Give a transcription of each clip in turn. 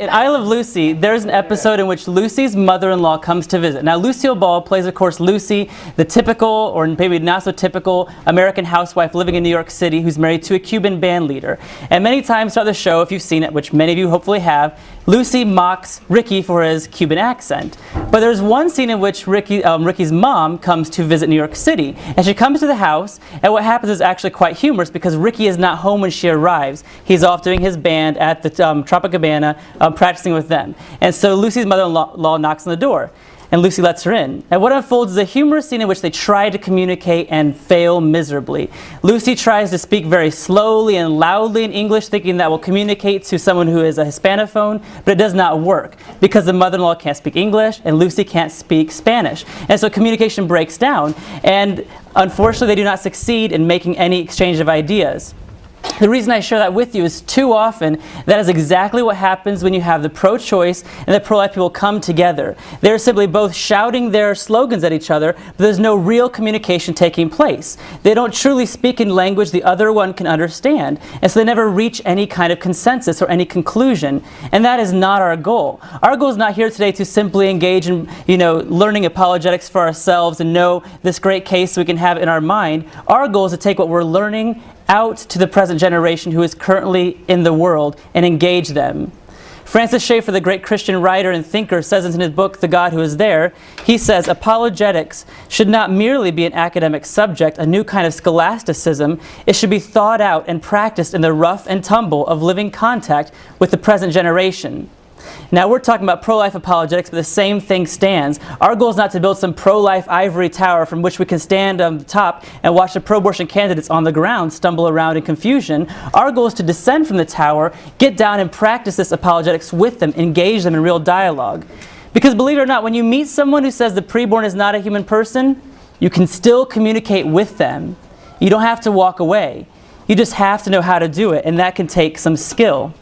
In I Love Lucy, there's an episode in which Lucy's mother-in-law comes to visit. Now, Lucille Ball plays, of course, Lucy, the typical, or maybe not so typical, American housewife living in New York City who's married to a Cuban band leader. And many times throughout the show, if you've seen it, which many of you hopefully have, Lucy mocks Ricky for his Cuban accent. But there's one scene in which Ricky's mom comes to visit New York City. And she comes to the house, and what happens is actually quite humorous because Ricky is not home when she arrives. He's off doing his band at the Tropicabana, practicing with them. And so Lucy's mother-in-law knocks on the door, and Lucy lets her in. And what unfolds is a humorous scene in which they try to communicate and fail miserably. Lucy tries to speak very slowly and loudly in English, thinking that will communicate to someone who is a Hispanophone, but it does not work because the mother-in-law can't speak English and Lucy can't speak Spanish. And so communication breaks down, and unfortunately they do not succeed in making any exchange of ideas. The reason I share that with you is too often that is exactly what happens when you have the pro-choice and the pro-life people come together. They're simply both shouting their slogans at each other, but there's no real communication taking place. They don't truly speak in language the other one can understand, and so they never reach any kind of consensus or any conclusion, and that is not our goal. Our goal is not here today to simply engage in, learning apologetics for ourselves and know this great case we can have in our mind. Our goal is to take what we're learning out to the present generation who is currently in the world and engage them. Francis Schaeffer, the great Christian writer and thinker, says in his book, The God Who Is There, he says, apologetics should not merely be an academic subject, a new kind of scholasticism. It should be thought out and practiced in the rough and tumble of living contact with the present generation. Now, we're talking about pro-life apologetics, but the same thing stands. Our goal is not to build some pro-life ivory tower from which we can stand on the top and watch the pro-abortion candidates on the ground stumble around in confusion. Our goal is to descend from the tower, get down and practice this apologetics with them, engage them in real dialogue. Because believe it or not, when you meet someone who says the preborn is not a human person, you can still communicate with them. You don't have to walk away. You just have to know how to do it, and that can take some skill.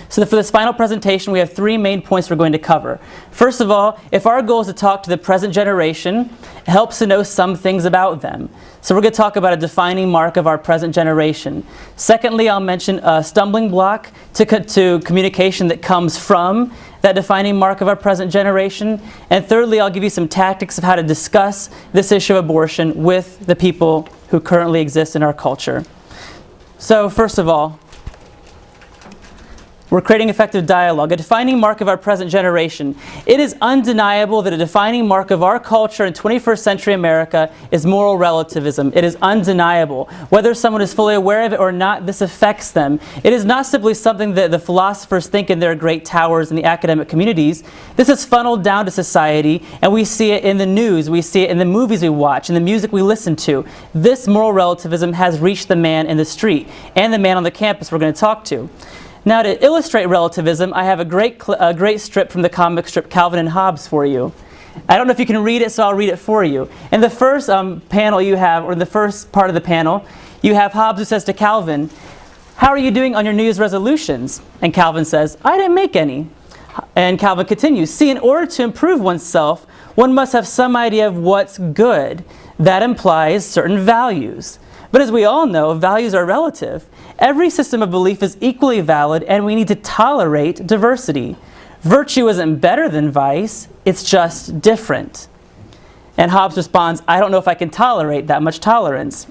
So for this final presentation, we have three main points we're going to cover. First of all, if our goal is to talk to the present generation, it helps to know some things about them. So we're going to talk about a defining mark of our present generation. Secondly, I'll mention a stumbling block to communication that comes from that defining mark of our present generation. And thirdly, I'll give you some tactics of how to discuss this issue of abortion with the people who currently exist in our culture. So first of all, we're creating effective dialogue, a defining mark of our present generation. It is undeniable that a defining mark of our culture in 21st century America is moral relativism. It is undeniable. Whether someone is fully aware of it or not, this affects them. It is not simply something that the philosophers think in their great towers in the academic communities. This is funneled down to society, and we see it in the news, we see it in the movies we watch, in the music we listen to. This moral relativism has reached the man in the street and the man on the campus we're going to talk to. Now, to illustrate relativism, I have a great strip from the comic strip Calvin and Hobbes for you. I don't know if you can read it, so I'll read it for you. In the first panel you have, or in the first part of the panel, you have Hobbes who says to Calvin, "How are you doing on your New Year's resolutions?" And Calvin says, "I didn't make any." And Calvin continues, "See, in order to improve oneself, one must have some idea of what's good. That implies certain values. But as we all know, values are relative. Every system of belief is equally valid, and we need to tolerate diversity. Virtue isn't better than vice, it's just different." And Hobbes responds, "I don't know if I can tolerate that much tolerance."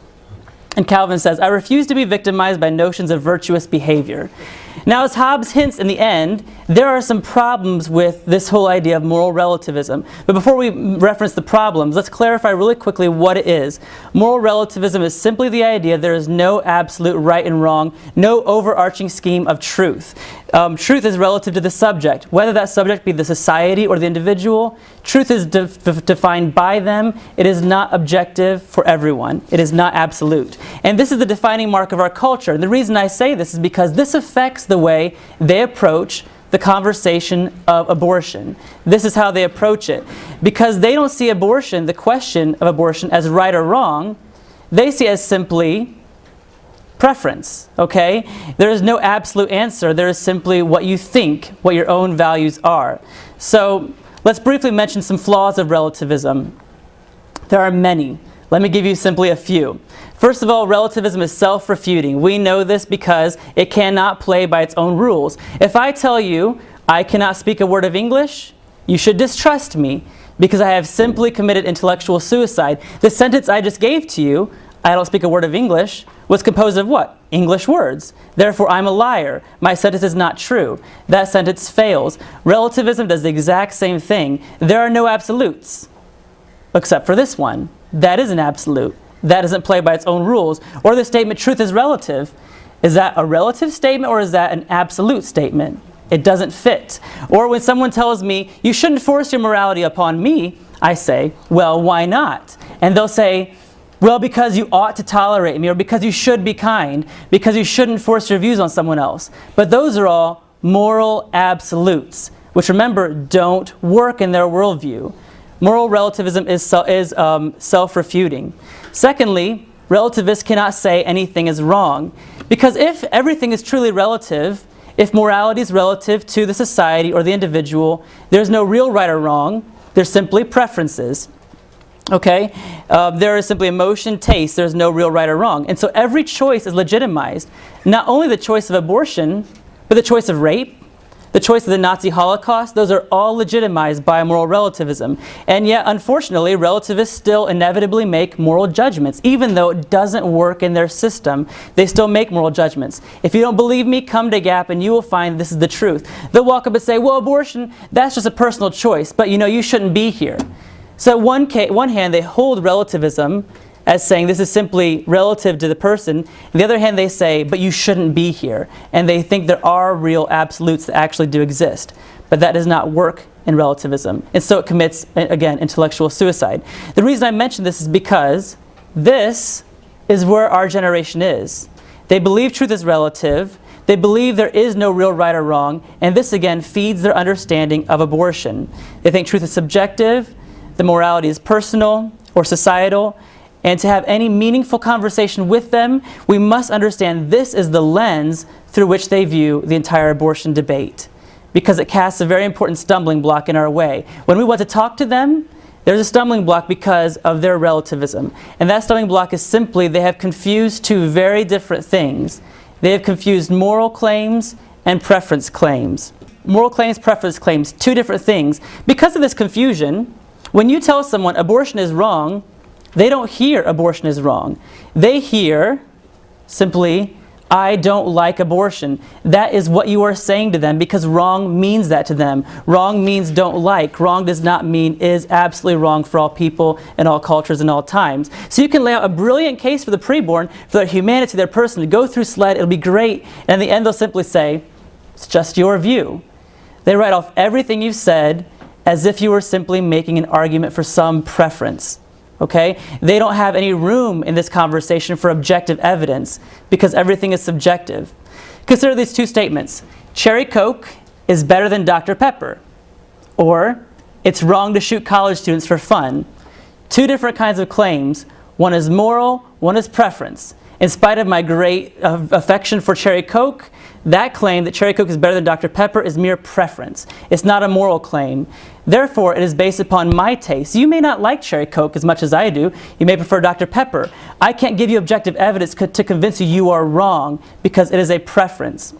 And Calvin says, "I refuse to be victimized by notions of virtuous behavior." Now, as Hobbes hints in the end, there are some problems with this whole idea of moral relativism. But before we reference the problems, let's clarify really quickly what it is. Moral relativism is simply the idea there is no absolute right and wrong, no overarching scheme of truth. Truth is relative to the subject, whether that subject be the society or the individual. Truth is defined by them. It is not objective for everyone. It is not absolute. And this is the defining mark of our culture. And the reason I say this is because this affects the way they approach the conversation of abortion. This is how they approach it. Because they don't see abortion, the question of abortion, as right or wrong. They see it as simply preference, okay? There is no absolute answer. There is simply what you think, what your own values are. So let's briefly mention some flaws of relativism. There are many. Let me give you simply a few. First of all, relativism is self-refuting. We know this because it cannot play by its own rules. If I tell you I cannot speak a word of English. You should distrust me because I have simply committed intellectual suicide. The sentence I just gave to you, I don't speak a word of English, was composed of what? English words. Therefore, I'm a liar. My sentence is not true. That sentence fails. Relativism does the exact same thing. There are no absolutes, except for this one. That is an absolute. That doesn't play by its own rules. Or the statement, truth is relative. Is that a relative statement or is that an absolute statement? It doesn't fit. Or when someone tells me, you shouldn't force your morality upon me, I say, well, why not? And they'll say, well, because you ought to tolerate me, or because you should be kind, because you shouldn't force your views on someone else. But those are all moral absolutes, which, remember, don't work in their worldview. Moral relativism is self-refuting. Secondly, relativists cannot say anything is wrong, because if everything is truly relative, if morality is relative to the society or the individual, there's no real right or wrong. There's simply preferences. Okay? There is simply emotion, taste. There's no real right or wrong. And so every choice is legitimized. Not only the choice of abortion, but the choice of rape, the choice of the Nazi Holocaust, those are all legitimized by moral relativism. And yet, unfortunately, relativists still inevitably make moral judgments. Even though it doesn't work in their system, they still make moral judgments. If you don't believe me, come to Gap and you will find this is the truth. They'll walk up and say, well, abortion, that's just a personal choice, but you shouldn't be here. So on one hand, they hold relativism as saying this is simply relative to the person. On the other hand, they say, but you shouldn't be here. And they think there are real absolutes that actually do exist. But that does not work in relativism. And so it commits, again, intellectual suicide. The reason I mention this is because this is where our generation is. They believe truth is relative. They believe there is no real right or wrong. And this, again, feeds their understanding of abortion. They think truth is subjective. The morality is personal or societal. And to have any meaningful conversation with them, we must understand this is the lens through which they view the entire abortion debate, because it casts a very important stumbling block in our way. When we want to talk to them, there's a stumbling block because of their relativism. And that stumbling block is simply they have confused two very different things. They have confused moral claims and preference claims. Moral claims, preference claims, two different things. Because of this confusion, when you tell someone abortion is wrong, they don't hear abortion is wrong. They hear simply, I don't like abortion. That is what you are saying to them because wrong means that to them. Wrong means don't like. Wrong does not mean is absolutely wrong for all people and all cultures and all times. So you can lay out a brilliant case for the preborn, for their humanity, their person, to go through SLED, it'll be great. And in the end they'll simply say, it's just your view. They write off everything you've said as if you were simply making an argument for some preference. Okay? They don't have any room in this conversation for objective evidence because everything is subjective. Consider these two statements. Cherry Coke is better than Dr. Pepper. Or, it's wrong to shoot college students for fun. Two different kinds of claims. One is moral, one is preference. In spite of my great affection for Cherry Coke, that claim that Cherry Coke is better than Dr. Pepper is mere preference. It's not a moral claim. Therefore, it is based upon my taste. You may not like Cherry Coke as much as I do. You may prefer Dr. Pepper. I can't give you objective evidence to convince you you are wrong because it is a preference.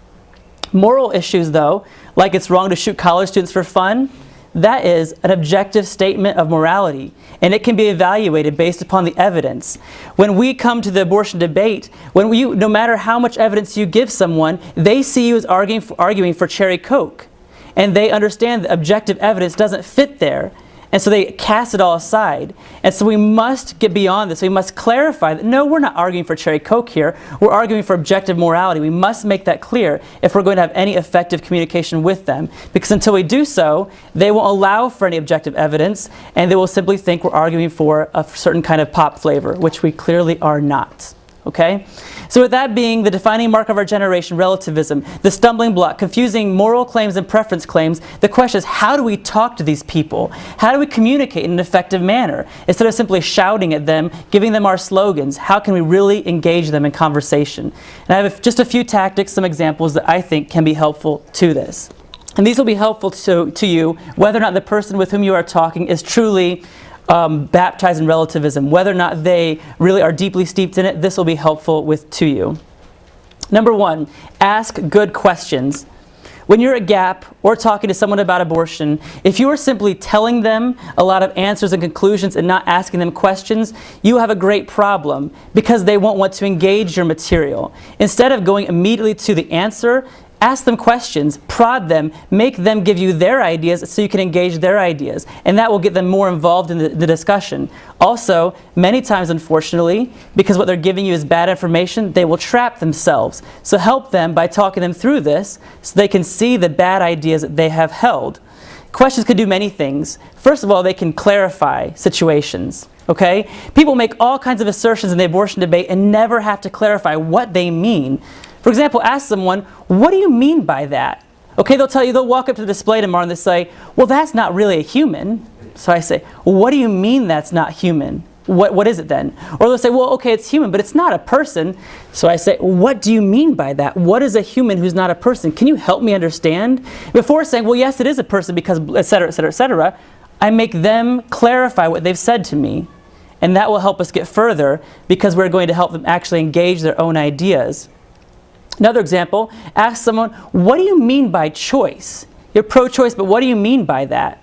Moral issues, though, like it's wrong to shoot college students for fun, that is an objective statement of morality, and it can be evaluated based upon the evidence. When we come to the abortion debate, no matter how much evidence you give someone, they see you as arguing for Cherry Coke, and they understand that objective evidence doesn't fit there, and so they cast it all aside. And so we must get beyond this. We must clarify that no, we're not arguing for Cherry Coke here. We're arguing for objective morality. We must make that clear if we're going to have any effective communication with them. Because until we do so, they won't allow for any objective evidence, and they will simply think we're arguing for a certain kind of pop flavor, which we clearly are not. Okay? So with that being the defining mark of our generation, relativism, the stumbling block, confusing moral claims and preference claims, the question is, how do we talk to these people? How do we communicate in an effective manner? Instead of simply shouting at them, giving them our slogans, how can we really engage them in conversation? And I have just a few tactics, some examples that I think can be helpful to this. And these will be helpful to you whether or not the person with whom you are talking is truly baptized in relativism, whether or not they really are deeply steeped in it. This will be helpful to you. Number one, ask good questions. When you're at Gap or talking to someone about abortion, if you are simply telling them a lot of answers and conclusions and not asking them questions, you have a great problem because they won't want to engage your material. Instead of going immediately to the answer, ask them questions, prod them, make them give you their ideas so you can engage their ideas. And that will get them more involved in the discussion. Also, many times, unfortunately, because what they're giving you is bad information, they will trap themselves. So help them by talking them through this so they can see the bad ideas that they have held. Questions can do many things. First of all, they can clarify situations. Okay? People make all kinds of assertions in the abortion debate and never have to clarify what they mean. For example, ask someone, what do you mean by that? Okay, they'll tell you, they'll walk up to the display tomorrow and they say, well, that's not really a human. So I say, well, what do you mean that's not human? What is it then? Or they'll say, well, okay, it's human, but it's not a person. So I say, what do you mean by that? What is a human who's not a person? Can you help me understand? Before saying, well, yes, it is a person because et cetera, et cetera, et cetera, I make them clarify what they've said to me. And that will help us get further because we're going to help them actually engage their own ideas. Another example, ask someone, what do you mean by choice? You're pro-choice, but what do you mean by that?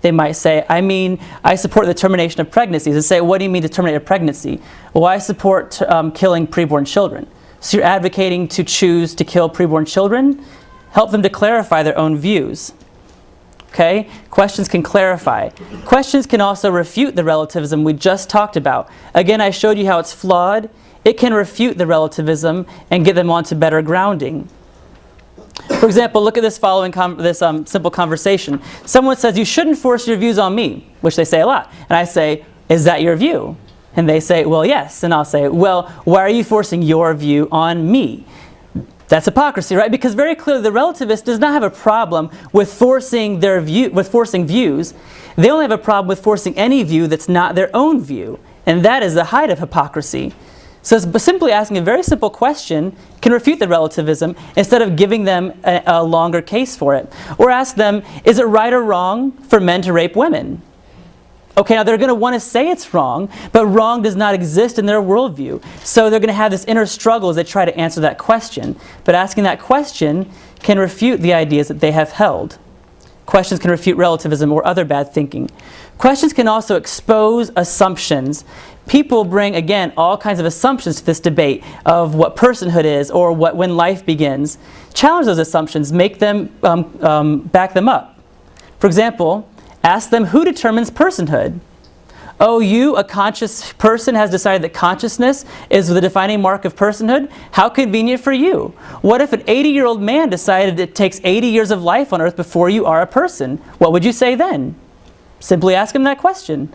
They might say, I mean, I support the termination of pregnancies. And say, what do you mean to terminate a pregnancy? Well, I support killing preborn children. So you're advocating to choose to kill preborn children? Help them to clarify their own views. Okay? Questions can clarify. Questions can also refute the relativism we just talked about. Again, I showed you how it's flawed. It can refute the relativism and get them onto better grounding. For example, look at this following simple conversation. Someone says, you shouldn't force your views on me, which they say a lot. And I say, is that your view? And they say, well, yes. And I'll say, well, why are you forcing your view on me? That's hypocrisy, right? Because very clearly the relativist does not have a problem with forcing views. They only have a problem with forcing any view that's not their own view. And that is the height of hypocrisy. So simply asking a very simple question can refute the relativism instead of giving them a longer case for it. Or ask them, is it right or wrong for men to rape women? Okay, now they're going to want to say it's wrong, but wrong does not exist in their worldview. So they're going to have this inner struggle as they try to answer that question. But asking that question can refute the ideas that they have held. Questions can refute relativism or other bad thinking. Questions can also expose assumptions. People bring, again, all kinds of assumptions to this debate of what personhood is or when life begins. Challenge those assumptions, make them, back them up. For example, ask them, who determines personhood? Oh, you, a conscious person, has decided that consciousness is the defining mark of personhood? How convenient for you. What if an 80-year-old man decided it takes 80 years of life on earth before you are a person? What would you say then? Simply ask him that question.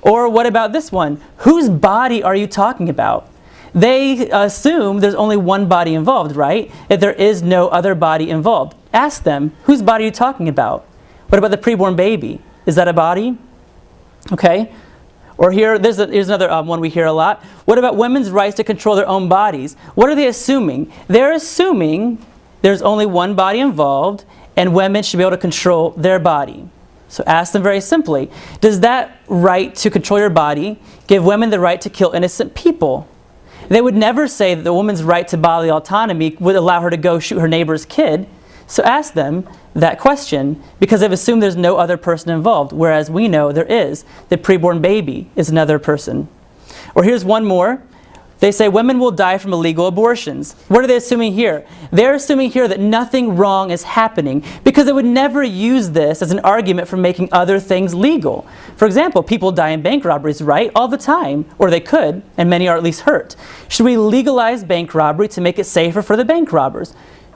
Or what about this one? Whose body are you talking about? They assume there's only one body involved, right? That there is no other body involved. Ask them, whose body are you talking about? What about the preborn baby? Is that a body? Okay. Or here's another one we hear a lot. What about women's rights to control their own bodies? What are they assuming? They're assuming there's only one body involved and women should be able to control their body. So ask them very simply, does that right to control your body give women the right to kill innocent people? They would never say that the woman's right to bodily autonomy would allow her to go shoot her neighbor's kid. So ask them that question because they've assumed there's no other person involved, whereas we know there is. The preborn baby is another person. Or here's one more. They say women will die from illegal abortions. What are they assuming here? They're assuming here that nothing wrong is happening because they would never use this as an argument for making other things legal. For example, people die in bank robberies, right? All the time. Or they could, and many are at least hurt. Should we legalize bank robbery to make it safer for the bank robbers?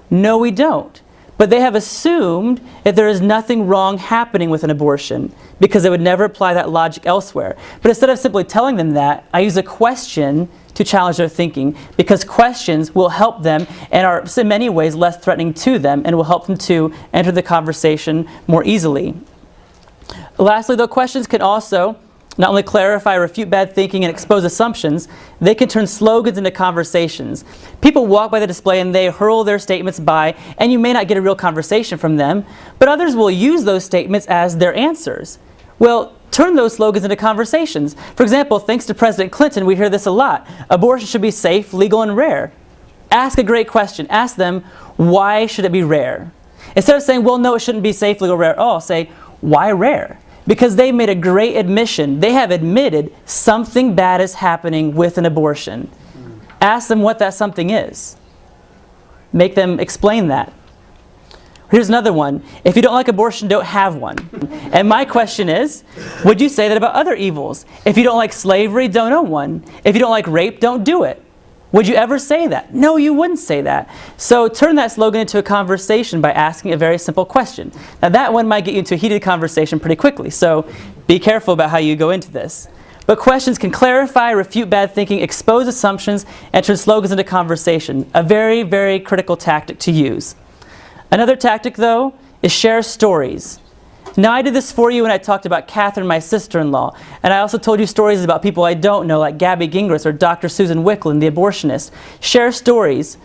No, we don't. But they have assumed that there is nothing wrong happening with an abortion because they would never apply that logic elsewhere. But instead of simply telling them that, I use a question to challenge their thinking because questions will help them and are in many ways less threatening to them and will help them to enter the conversation more easily. Lastly, though, questions can also not only clarify, refute bad thinking, and expose assumptions, they can turn slogans into conversations. People walk by the display and they hurl their statements by, and you may not get a real conversation from them, but others will use those statements as their answers. Well, turn those slogans into conversations. For example, thanks to President Clinton, we hear this a lot. Abortion should be safe, legal, and rare. Ask a great question. Ask them, why should it be rare? Instead of saying, well, no, it shouldn't be safe, legal, rare at all, say, why rare? Because they made a great admission. They have admitted something bad is happening with an abortion. Ask them what that something is. Make them explain that. Here's another one. If you don't like abortion, don't have one. And my question is, would you say that about other evils? If you don't like slavery, don't own one. If you don't like rape, don't do it. Would you ever say that? No, you wouldn't say that. So turn that slogan into a conversation by asking a very simple question. Now that one might get you into a heated conversation pretty quickly, so be careful about how you go into this. But questions can clarify, refute bad thinking, expose assumptions, and turn slogans into conversation. A very, very critical tactic to use. Another tactic, though, is share stories. Now, I did this for you when I talked about Catherine, my sister-in-law, and I also told you stories about people I don't know, like Gabby Gingras or Dr. Susan Wicklund, the abortionist. Share stories.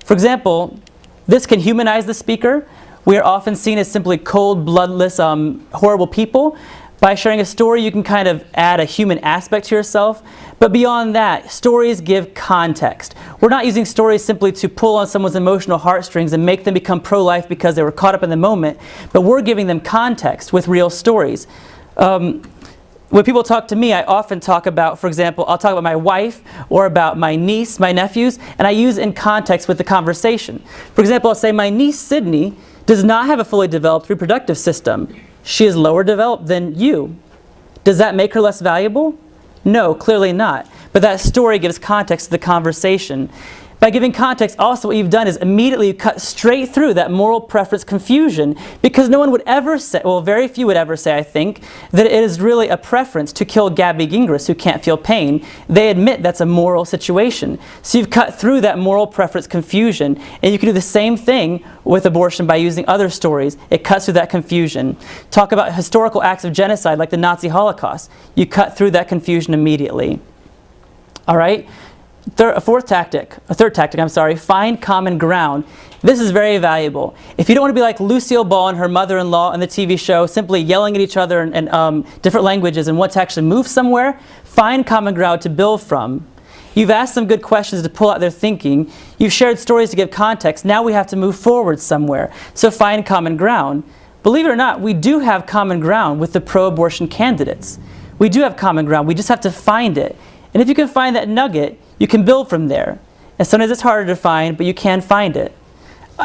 For example, this can humanize the speaker. We are often seen as simply cold, bloodless, horrible people. By sharing a story, you can kind of add a human aspect to yourself. But beyond that, stories give context. We're not using stories simply to pull on someone's emotional heartstrings and make them become pro-life because they were caught up in the moment, but we're giving them context with real stories. When people talk to me, I often talk about, for example, I'll talk about my wife or about my niece, my nephews, and I use it in context with the conversation. For example, I'll say my niece, Sydney, does not have a fully developed reproductive system. She is lower developed than you. Does that make her less valuable? No, clearly not. But that story gives context to the conversation. By giving context, also what you've done is immediately you cut straight through that moral preference confusion, because no one would ever say, well, very few would ever say, I think, that it is really a preference to kill Gabby Gingras who can't feel pain. They admit that's a moral situation. So you've cut through that moral preference confusion, and you can do the same thing with abortion by using other stories. It cuts through that confusion. Talk about historical acts of genocide like the Nazi Holocaust. You cut through that confusion immediately. All right? A third tactic, find common ground. This is very valuable. If you don't want to be like Lucille Ball and her mother-in-law on the TV show, simply yelling at each other in different languages and want to actually move somewhere, find common ground to build from. You've asked them good questions to pull out their thinking. You've shared stories to give context. Now we have to move forward somewhere. So find common ground. Believe it or not, we do have common ground with the pro-abortion candidates. We do have common ground. We just have to find it. And if you can find that nugget, you can build from there. And sometimes it's harder to find, but you can find it.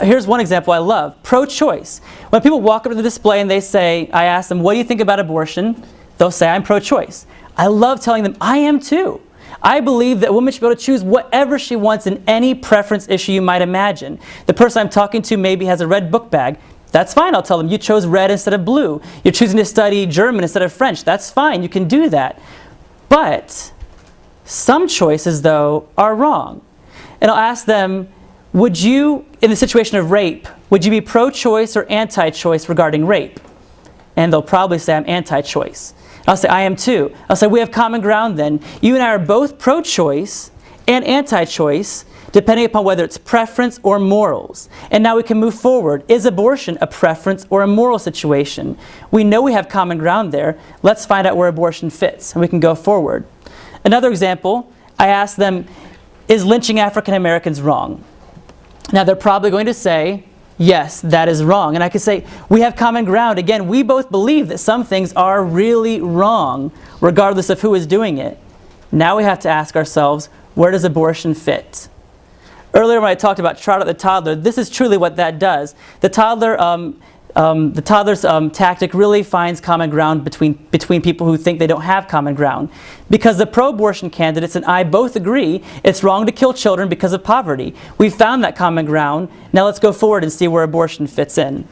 Here's one example I love, pro-choice. When people walk up to the display and they say, I ask them, what do you think about abortion? They'll say, I'm pro-choice. I love telling them, I am too. I believe that a woman should be able to choose whatever she wants in any preference issue you might imagine. The person I'm talking to maybe has a red book bag. That's fine, I'll tell them, you chose red instead of blue. You're choosing to study German instead of French. That's fine, you can do that. But some choices, though, are wrong. And I'll ask them, would you, in the situation of rape, would you be pro-choice or anti-choice regarding rape? And they'll probably say, I'm anti-choice. I'll say, I am too. I'll say, we have common ground then. You and I are both pro-choice and anti-choice, depending upon whether it's preference or morals. And now we can move forward. Is abortion a preference or a moral situation? We know we have common ground there. Let's find out where abortion fits, and we can go forward. Another example, I asked them, is lynching African Americans wrong? Now they're probably going to say, yes, that is wrong. And I could say, we have common ground. Again, we both believe that some things are really wrong, regardless of who is doing it. Now we have to ask ourselves, where does abortion fit? Earlier when I talked about Trot Out the Toddler, this is truly what that does. The toddler's tactic really finds common ground between people who think they don't have common ground. Because the pro-abortion candidates and I both agree it's wrong to kill children because of poverty. We've found that common ground. Now let's go forward and see where abortion fits in.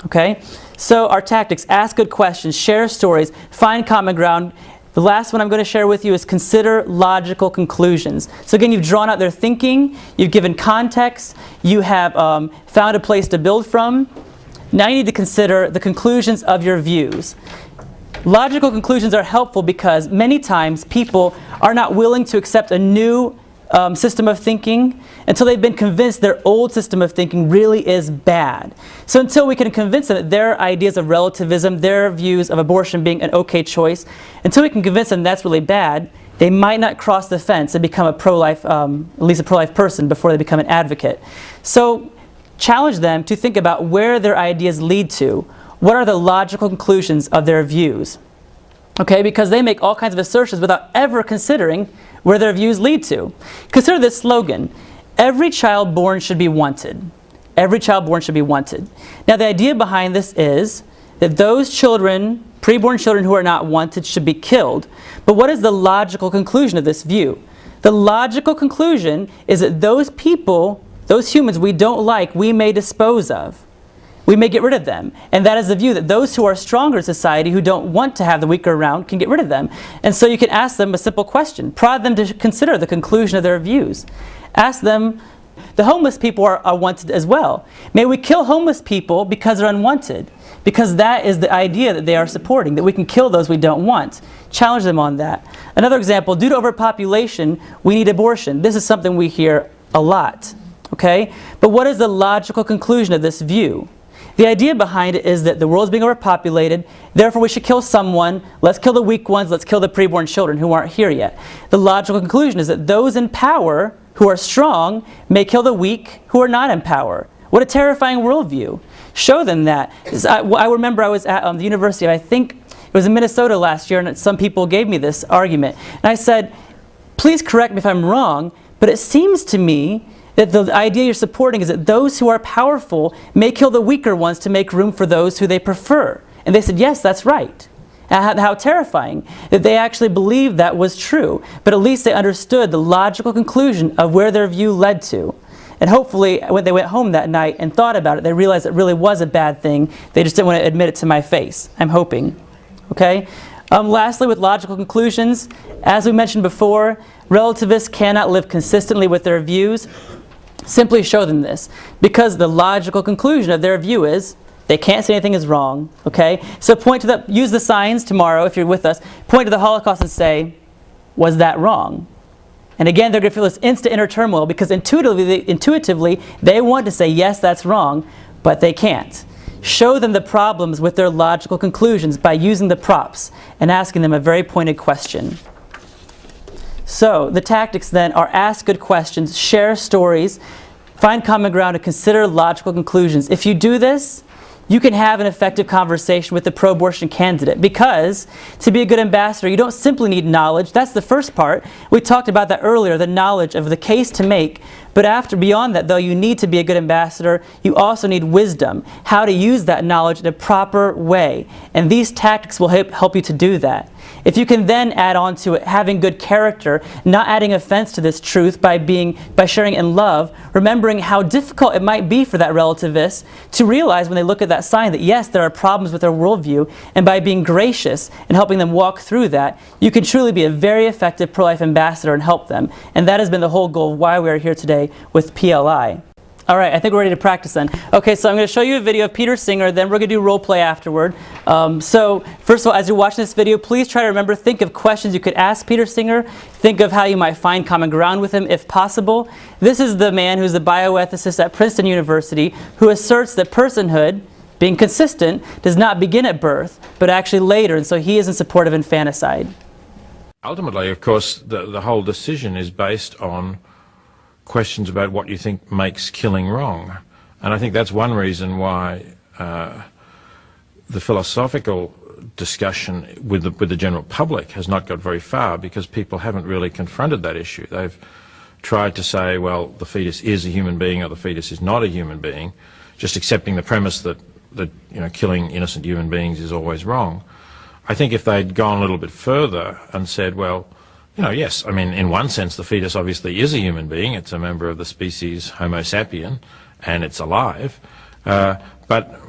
Okay? So our tactics, ask good questions, share stories, find common ground. The last one I'm going to share with you is consider logical conclusions. So again, you've drawn out their thinking, you've given context, you have found a place to build from. Now you need to consider the conclusions of your views. Logical conclusions are helpful because many times people are not willing to accept a new system of thinking until they've been convinced their old system of thinking really is bad. So until we can convince them that their ideas of relativism, their views of abortion being an okay choice, until we can convince them that's really bad, they might not cross the fence and become a pro-life, at least a pro-life person before they become an advocate. So challenge them to think about where their ideas lead to. What are the logical conclusions of their views? Okay, because they make all kinds of assertions without ever considering where their views lead to. Consider this slogan: every child born should be wanted. Every child born should be wanted. Now the idea behind this is that those children, preborn children who are not wanted, should be killed. But what is the logical conclusion of this view? The logical conclusion is that those people, those humans we don't like, we may dispose of. We may get rid of them. And that is the view, that those who are stronger in society, who don't want to have the weaker around, can get rid of them. And so you can ask them a simple question. Prod them to consider the conclusion of their views. Ask them, the homeless people are wanted as well. May we kill homeless people because they're unwanted? Because that is the idea that they are supporting, that we can kill those we don't want. Challenge them on that. Another example, due to overpopulation, we need abortion. This is something we hear a lot. Okay? But what is the logical conclusion of this view? The idea behind it is that the world is being overpopulated, therefore we should kill someone. Let's kill the weak ones, let's kill the preborn children who aren't here yet. The logical conclusion is that those in power who are strong may kill the weak who are not in power. What a terrifying worldview. Show them that. I remember I was at the university, I think it was in Minnesota last year, and some people gave me this argument. And I said, please correct me if I'm wrong, but it seems to me that the idea you're supporting is that those who are powerful may kill the weaker ones to make room for those who they prefer. And they said, yes, that's right. How terrifying that they actually believed that was true. But at least they understood the logical conclusion of where their view led to. And hopefully, when they went home that night and thought about it, they realized it really was a bad thing. They just didn't want to admit it to my face. I'm hoping. Okay? Lastly, with logical conclusions, as we mentioned before, relativists cannot live consistently with their views. Simply show them this, because the logical conclusion of their view is they can't say anything is wrong. Okay? So use the signs tomorrow if you're with us. Point to the Holocaust and say, was that wrong? And again, they're going to feel this instant inner turmoil because intuitively they want to say, yes, that's wrong, but they can't. Show them the problems with their logical conclusions by using the props and asking them a very pointed question. So the tactics then are ask good questions, share stories, find common ground, and consider logical conclusions. If you do this, you can have an effective conversation with the pro-abortion candidate, because to be a good ambassador, you don't simply need knowledge. That's the first part. We talked about that earlier, the knowledge of the case to make. But beyond that, though, you need to be a good ambassador. You also need wisdom, how to use that knowledge in a proper way. And these tactics will help you to do that. If you can then add on to it having good character, not adding offense to this truth by sharing in love, remembering how difficult it might be for that relativist to realize when they look at that sign that yes, there are problems with their worldview, and by being gracious and helping them walk through that, you can truly be a very effective pro-life ambassador and help them. And that has been the whole goal of why we are here today with PLI. All right, I think we're ready to practice then. Okay, so I'm going to show you a video of Peter Singer, then we're going to do role play afterward. So first of all, as you're watching this video, please try to remember, think of questions you could ask Peter Singer. Think of how you might find common ground with him if possible. This is the man who's the bioethicist at Princeton University who asserts that personhood, being consistent, does not begin at birth, but actually later, and so he is in support of infanticide. Ultimately, of course, the whole decision is based on questions about what you think makes killing wrong. And I think that's one reason why the philosophical discussion with the general public has not got very far, because people haven't really confronted that issue. They've tried to say, well, the fetus is a human being or the fetus is not a human being, just accepting the premise that killing innocent human beings is always wrong. I think if they'd gone a little bit further and said, well, yes, I mean, in one sense, the fetus obviously is a human being. It's a member of the species Homo sapien, and it's alive. But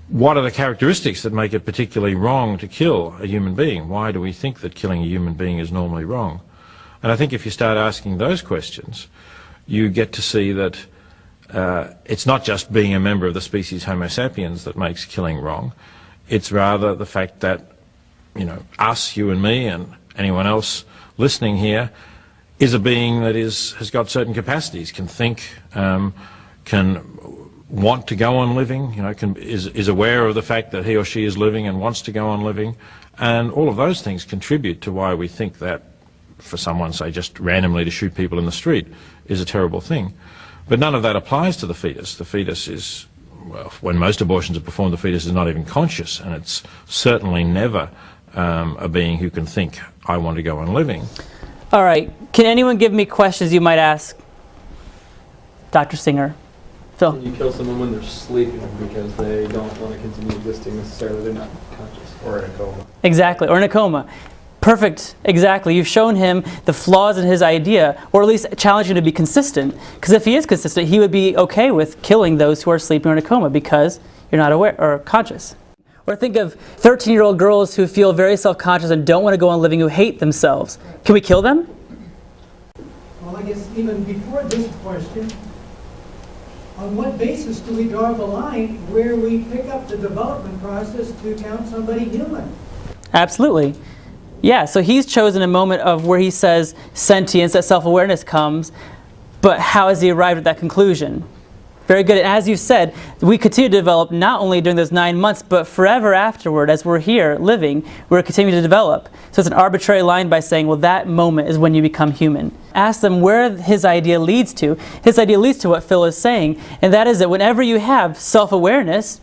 what are the characteristics that make it particularly wrong to kill a human being? Why do we think that killing a human being is normally wrong? And I think if you start asking those questions, you get to see that it's not just being a member of the species Homo sapiens that makes killing wrong. It's rather the fact that, us, you and me, and anyone else listening here is a being that has got certain capacities, can think, can want to go on living, is aware of the fact that he or she is living and wants to go on living, and all of those things contribute to why we think that for someone, say, just randomly to shoot people in the street is a terrible thing. But none of that applies to the fetus. The fetus is, well, when most abortions are performed, the fetus is not even conscious, and it's certainly never a being who can think, I want to go on living. All right. Can anyone give me questions you might ask? Dr. Singer. Phil. Can you kill someone when they're sleeping because they don't want to continue existing necessarily? They're not conscious. Or in a coma. Exactly. Or in a coma. Perfect. Exactly. You've shown him the flaws in his idea, or at least challenged him to be consistent. Because if he is consistent, he would be okay with killing those who are sleeping or in a coma because you're not aware or conscious. Or think of 13-year-old girls who feel very self-conscious and don't want to go on living, who hate themselves. Can we kill them? Well, I guess even before this question, on what basis do we draw the line where we pick up the development process to count somebody human? Absolutely. Yeah, so he's chosen a moment of where he says sentience, that self-awareness comes, but how has he arrived at that conclusion? Very good. And as you said, we continue to develop not only during those 9 months, but forever afterward, as we're here living, we're continuing to develop. So it's an arbitrary line by saying, well, that moment is when you become human. Ask them where his idea leads to. His idea leads to what Phil is saying, and that is that whenever you have self-awareness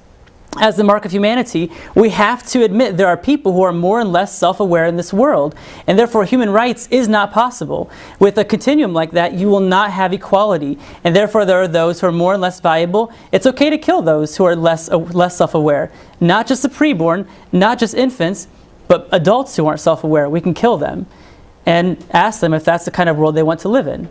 as the mark of humanity, we have to admit there are people who are more and less self-aware in this world, and therefore human rights is not possible. With a continuum like that, you will not have equality, and therefore there are those who are more and less valuable. It's okay to kill those who are less self-aware. Not just the preborn, not just infants, but adults who aren't self-aware. We can kill them and ask them if that's the kind of world they want to live in.